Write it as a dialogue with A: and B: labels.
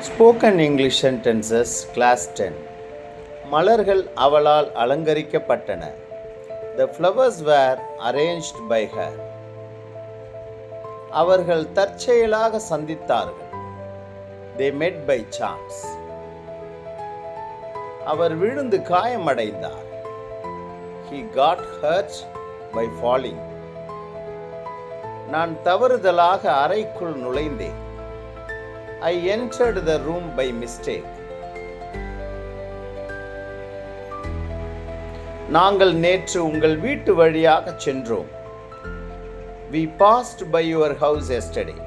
A: Spoken English sentences class 10. மலர்கள் அவளால் அலங்கரிக்கப்பட்டன. The flowers were arranged by her. அவர்கள் தற்செயலாக சந்தித்தார்கள். They met by chance. அவர் விழுந்து காயமடைந்தார். He got hurt by falling. நான் தவறுதலாக அறைக்குள் நுழைந்தேன். I entered the room by mistake. நாங்கள் நேற்று உங்கள் வீட்டு வழியாக சென்றோம். We passed by your house yesterday.